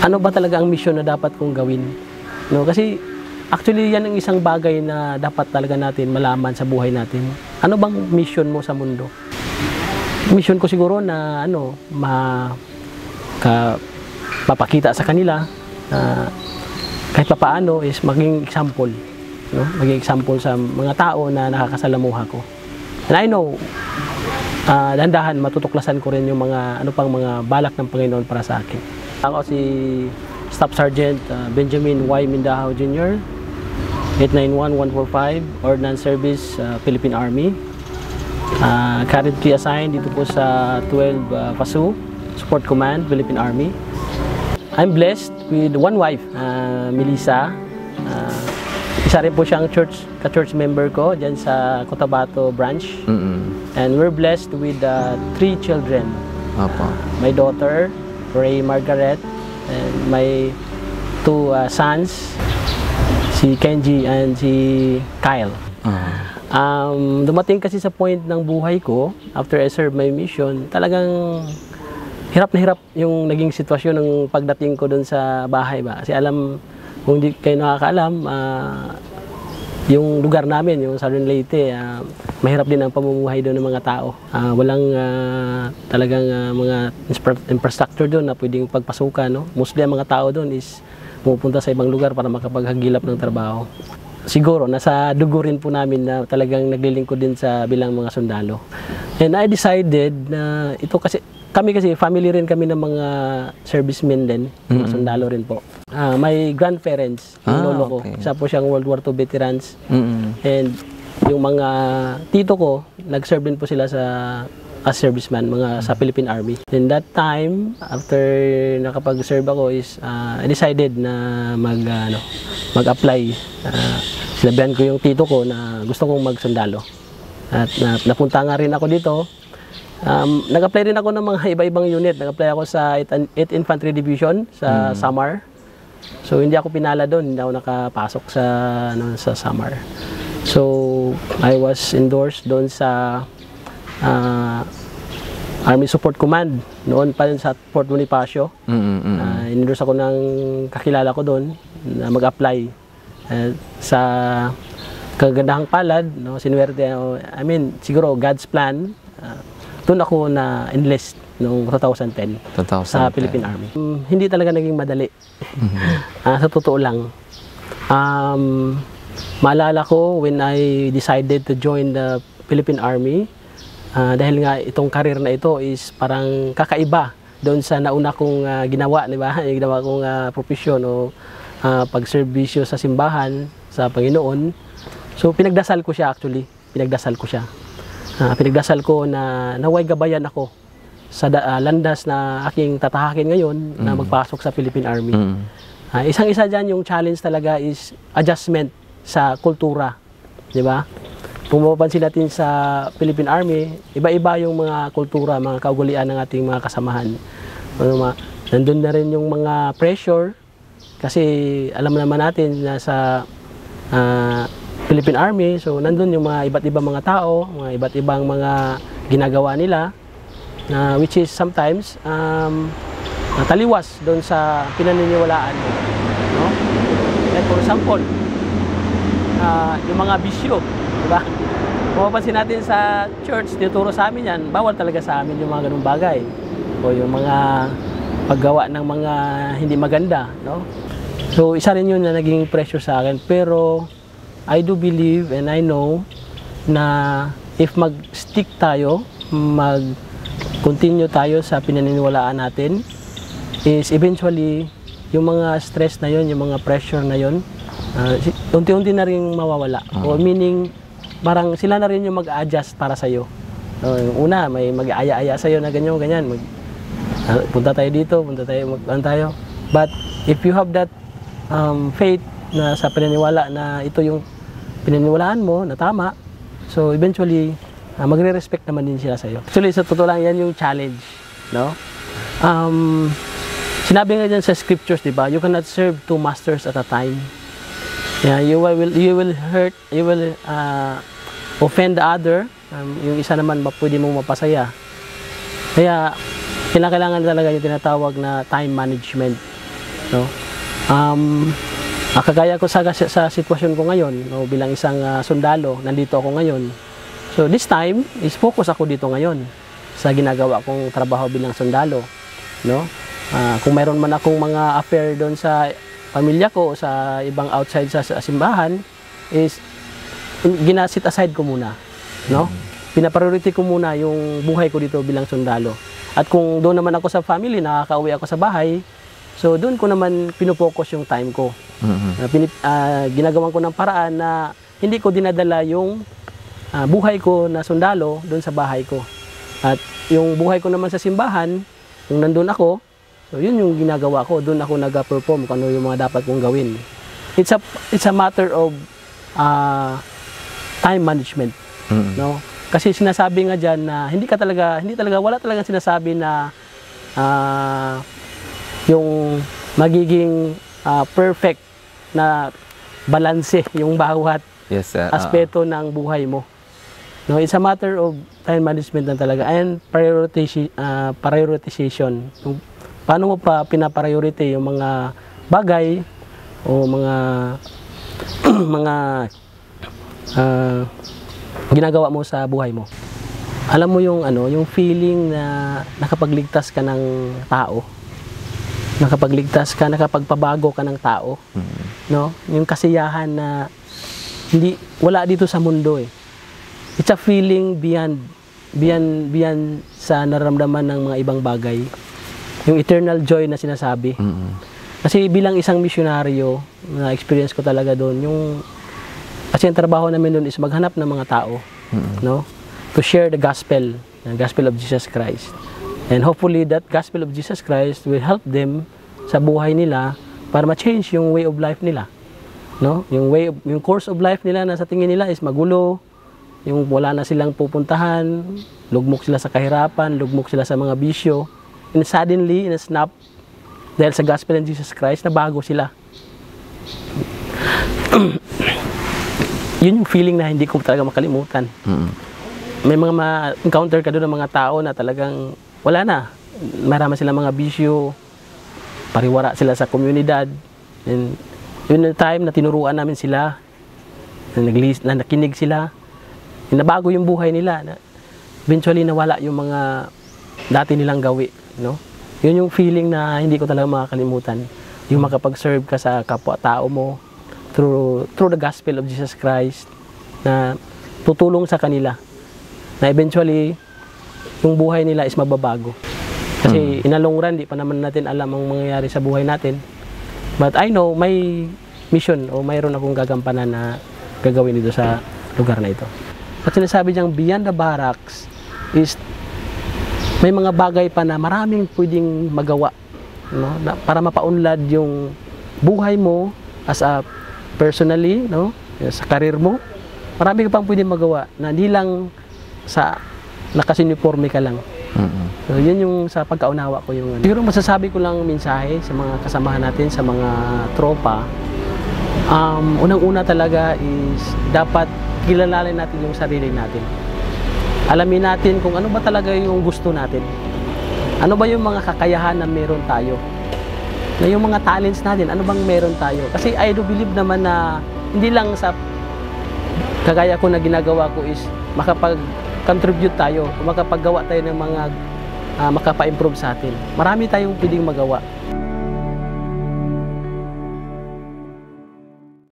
ano ba talaga ang mission na dapat kong gawin. No? Kasi actually yan ang isang bagay na dapat talaga natin malaman sa buhay natin. Ano bang mission mo sa mundo? Mission ko siguro na papakita sa kanila kahit papaano is maging example, no? Maging example sa mga tao na nakakasalamuha ko. And I know, dahan-dahan matutuklasan ko rin yung mga mga balak ng Panginoon para sa akin. Ako si Staff Sergeant Benjamin Y. Mindahaw Jr., 891-145, Ordnance Service, Philippine Army. Currently assigned dito po sa 12 PASU, Support Command, Philippine Army. I'm blessed with one wife, Melissa. Isa rin po siyang ka-church member ko dyan sa Cotabato branch. And we're blessed with 3 children. My daughter, Ray Margaret, and my 2 sons, si Kenji and si Kyle. Dumating kasi sa point ng buhay ko, after I serve my mission, talagang hirap na hirap yung naging sitwasyon ng pagdating ko dun sa bahay ba. Kasi kung hindi kayo nakakaalam, yung lugar namin, yung Southern Leyte, mahirap din ang pamumuhay doon ng mga tao. Walang talagang mga infrastructure doon na pwedeng pagpasukan. No? Mostly ang mga tao doon is pupunta sa ibang lugar para makapaghagilap ng trabaho. Siguro, nasa dugo rin po namin na talagang naglilingkod din sa bilang mga sundalo. And I decided na ito kami kasi family rin kami ng mga servicemen din, mga sundalo rin po. My grandparents, yung lolo ko, isa po siyang World War II veterans. And yung mga tito ko, nag-serve din po sila as serviceman, sa Philippine Army. In that time, after nakapag-serve ako is, I decided na mag-apply. Sinabihan ko yung tito ko na gusto kong magsundalo. At napunta nga rin ako dito. Nag-apply rin ako ng mga iba-ibang unit. Nag-apply ako sa 8th Infantry Division sa Samar. So hindi ako pinala doon, hindi ako nakapasok sa Samar. So I was endorsed doon sa Army Support Command noon pa rin sa Fort Bonifacio. In-endorse ako ng kakilala ko doon na mag-apply sa kagandahang palad, no, sinuwerte ako. I mean, siguro God's plan. Doon ako na-enlist noong 2010 sa Philippine Army. Hindi talaga naging madali. Sa totoo lang. Maalala ko when I decided to join the Philippine Army, dahil nga itong career na ito is parang kakaiba doon sa nauna kong ginawa, di ba? Yung ginawa kong profesyon o pagserbisyo sa simbahan, sa Panginoon. So pinagdasal ko siya actually. Pinagdasal ko na naway gabayan ako sa landas na aking tatahakin ngayon na magpasok sa Philippine Army. Isang-isa dyan yung challenge talaga is adjustment sa kultura. Di ba? Kung mapapansin natin sa Philippine Army, iba-iba yung mga kultura, mga kaugalian ng ating mga kasamahan. Nandun na rin yung mga pressure kasi alam naman natin na sa Philippine Army, so nandun yung mga iba't ibang mga tao, mga iba't ibang mga ginagawa nila, which is sometimes taliwas doon sa pinaniniwalaan. No? Like for example, yung mga bisyo, diba? Kung mapapansin natin sa church, tinuturo sa amin yan, bawal talaga sa amin yung mga ganung bagay. O yung mga paggawa ng mga hindi maganda. No? So isa rin yun na naging pressure sa akin, pero I do believe and I know na if mag-stick tayo, mag-continue tayo sa pinaniniwalaan natin, is eventually yung mga stress na yun, yung mga pressure na yun, unti-unti na rin mawawala. O meaning, parang sila na rin yung mag-adjust para sa'yo. Yung una, may mag-aya-aya sa'yo na ganyan. Punta tayo dito, magpaan tayo. But if you have that faith na sa pinaniwala na ito yung pinaniwalaan mo na tama, so eventually magre-respect naman din sila sa iyo. Actually sa totoo lang yan yung challenge, no? Sinabi nga dyan sa scriptures, di ba? You cannot serve 2 masters at a time. Yeah, you will hurt, you will offend the other. Yung isa naman pwede mong mapasaya. Kaya kailangan talaga yung tinatawag na time management. no? Kagaya ko sa sitwasyon ko ngayon, no, bilang isang sundalo, nandito ako ngayon. So this time is focus ako dito ngayon sa ginagawa kong trabaho bilang sundalo, no? Kung mayroon man akong mga affair doon sa pamilya ko o sa ibang outside sa simbahan, is ginasit aside ko muna, no? Pinapriority ko muna yung buhay ko dito bilang sundalo. At kung doon naman ako sa family, nakakauwi ako sa bahay, so doon ko naman pinofocus yung time ko. Ginagawan ko ng paraan na hindi ko dinadala yung buhay ko na sundalo doon sa bahay ko. At yung buhay ko naman sa simbahan, kung nandun ako, so yun yung ginagawa ko, doon ako nag-perform kung ano yung mga dapat kong gawin. It's a matter of time management, no? Kasi sinasabi nga diyan na wala talagang sinasabi na yung magiging perfect na balanse yung bawat aspeto ng buhay mo. No, it's a matter of time management lang talaga and prioritization. Paano mo pa pina-priority yung mga bagay o mga ginagawa mo sa buhay mo. Alam mo yung yung feeling na nakapagligtas ka ng tao. Nakapagpabago ka ng tao. No? Yung kasiyahan na wala dito sa mundo eh. It's a feeling beyond sa nararamdaman ng mga ibang bagay. Yung eternal joy na sinasabi. Kasi bilang isang misyonaryo, na experience ko talaga doon, kasi ang trabaho namin doon is maghanap ng mga tao, no? To share the gospel of Jesus Christ. And hopefully that gospel of Jesus Christ will help them sa buhay nila para ma-change yung way of life nila, no? Yung course of life nila na sa tingin nila is magulo, yung wala na silang pupuntahan, lugmok sila sa kahirapan, lugmok sila sa mga bisyo, and suddenly in a snap dahil sa gospel of Jesus Christ na bago sila. Yun yung feeling na hindi ko talaga makalimutan. May mga ma-encounter ka doon ng mga tao na talagang wala na. Marami silang mga bisyo, pariwara sila sa komunidad. And yun yung time na tinuruan namin sila, na nakinig sila, nabago yung buhay nila. Eventually nawala yung mga dati nilang gawi. No? Yun yung feeling na hindi ko talaga makakalimutan. Yung makapag-serve ka sa kapwa-tao mo, through the gospel of Jesus Christ, na tutulong sa kanila na eventually yung buhay nila is mababago. Kasi in the long run, di pa naman natin alam ang mangyayari sa buhay natin, but I know may mission o mayroon akong gagampanan na gagawin dito sa lugar na ito. At sinasabi diyang beyond the barracks is may mga bagay pa na maraming pwedeng magawa, no? Para mapaunlad yung buhay mo as a personally, no? Sa karir mo, marami ka pang pwedeng magawa na hindi lang sa nakasuniforme ka lang. So, yun yung sa pagkaunawa ko yung siguro masasabi ko lang mensahe sa mga kasamahan natin, sa mga tropa. Unang-una talaga is dapat kilalanin natin yung sarili natin. Alamin natin kung ano ba talaga yung gusto natin. Ano ba yung mga kakayahan na meron tayo. Na yung mga talents natin, ano bang meron tayo. Kasi I do believe naman na hindi lang sa kagaya ko na ginagawa ko is makapag-contribute tayo, makapaggawa tayo ng mga makapa-improve sa atin. Marami tayong pwedeng magawa.